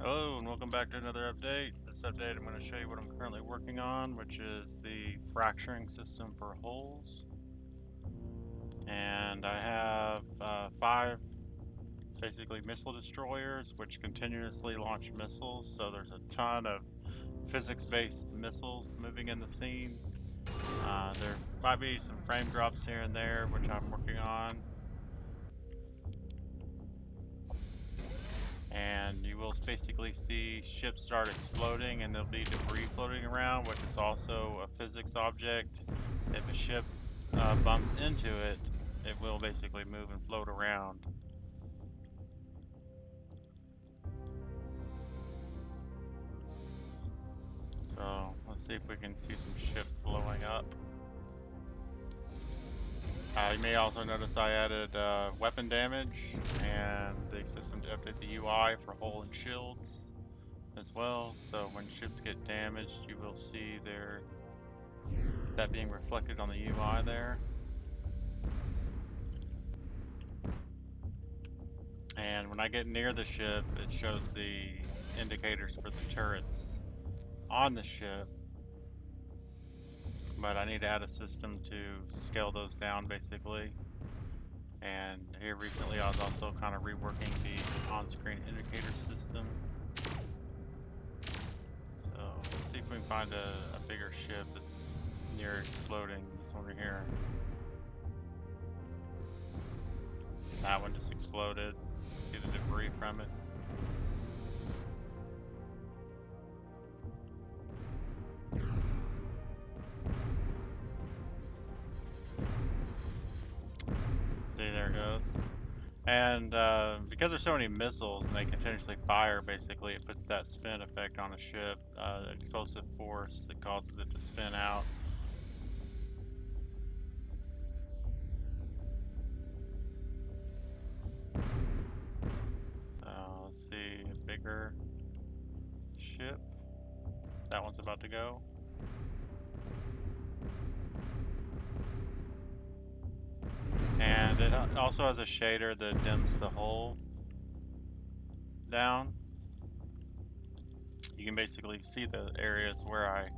Hello and welcome back to another update. This update I'm going to show you what I'm currently working on, which is the fracturing system for hulls. And I have 5 basically missile destroyers which continuously launch missiles, so there's a ton of physics-based missiles moving in the scene. There might be some frame drops here and there which I'm working on. And you will basically see ships start exploding and there'll be debris floating around, which is also a physics object. If a ship bumps into it, it will basically move and float around. So let's see if we can see some ships blowing up. You may also notice I added weapon damage and the system to update the UI for hull and shields as well. So when ships get damaged, you will see that being reflected on the UI there. And when I get near the ship, it shows the indicators for the turrets on the ship. But I need to add a system to scale those down basically. And here recently I was also kind of reworking the on-screen indicator system. So let's see if we can find a bigger ship that's near exploding. This one right here. That one just exploded. See the debris from it. See, there it goes. And because there's so many missiles and they continuously fire, basically it puts that spin effect on a ship, explosive force that causes it to spin out. So let's see, a bigger ship. That one's about to go. And it also has a shader that dims the hull down. You can basically see the areas where I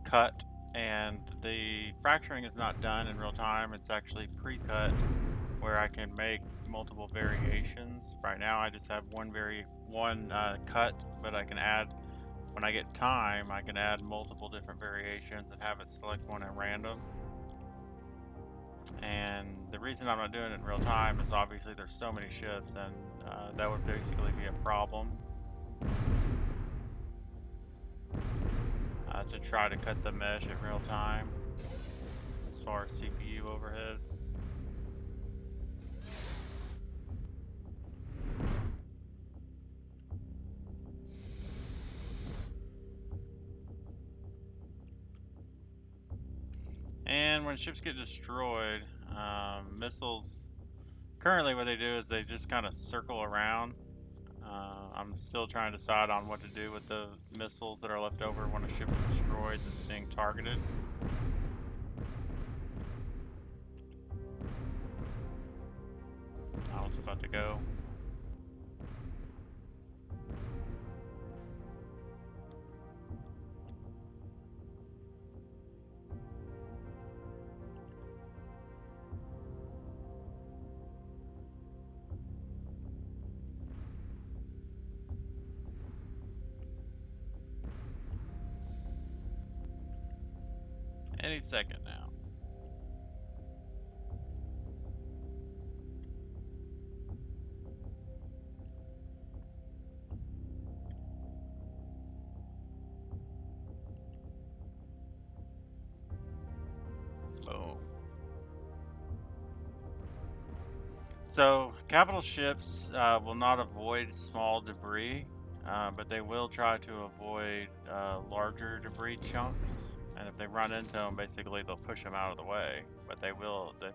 cut, and the fracturing is not done in real time. It's actually pre-cut where I can make multiple variations. Right now I just have one cut, but I can add, when I get time, I can add multiple different variations and have it select one at random. And the reason I'm not doing it in real time is obviously there's so many ships, and that would basically be a problem. To try to cut the mesh in real time as far as CPU overhead. And when ships get destroyed, missiles, currently what they do is they just kind of circle around. I'm still trying to decide on what to do with the missiles that are left over when a ship is destroyed that's being targeted. Now it's about to go. Any second now. Boom. So, capital ships will not avoid small debris, but they will try to avoid larger debris chunks. And if they run into them, basically they'll push them out of the way. But the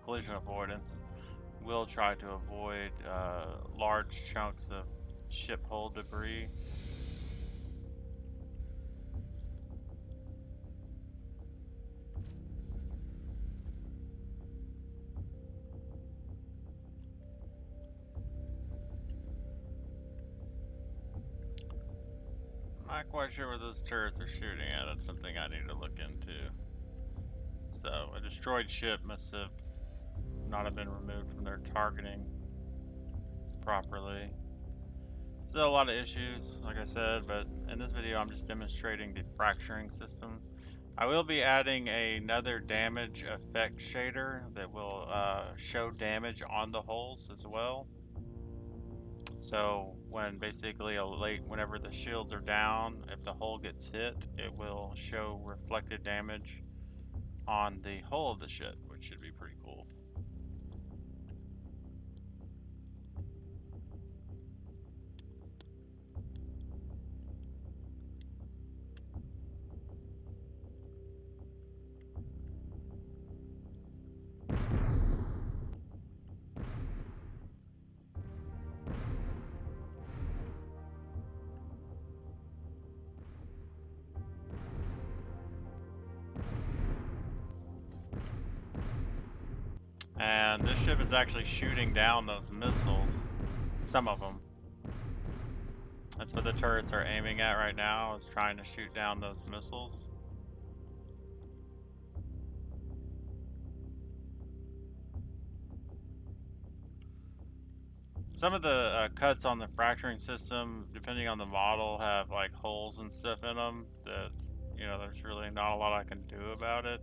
collision avoidance will try to avoid large chunks of ship hull debris. Not quite sure where those turrets are shooting at. That's something I need to look into. So, a destroyed ship must have not have been removed from their targeting properly. Still a lot of issues, like I said, but in this video I'm just demonstrating the fracturing system. I will be adding another damage effect shader that will show damage on the holes as well. So when basically whenever the shields are down, if the hole gets hit, it will show reflected damage on the hull of the ship, which should be pretty cool. And this ship is actually shooting down those missiles, some of them. That's what the turrets are aiming at right now, is trying to shoot down those missiles. Some of the cuts on the fracturing system, depending on the model, have like holes and stuff in them that, you know, there's really not a lot I can do about it.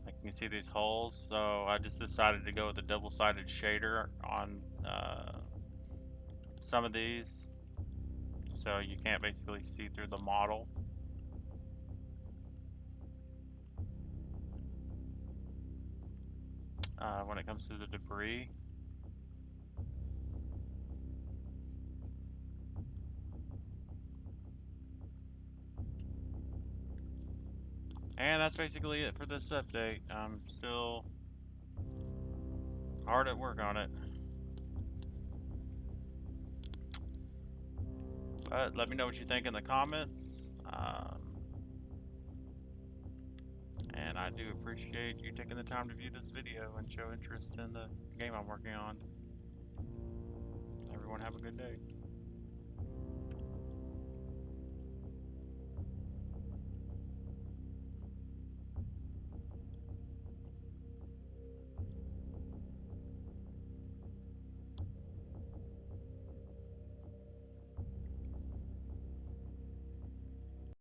Like you can see these holes, so I just decided to go with a double-sided shader on some of these, so you can't basically see through the model. When it comes to the debris. And that's basically it for this update. I'm still hard at work on it. But let me know what you think in the comments. And I do appreciate you taking the time to view this video and show interest in the game I'm working on. Everyone have a good day.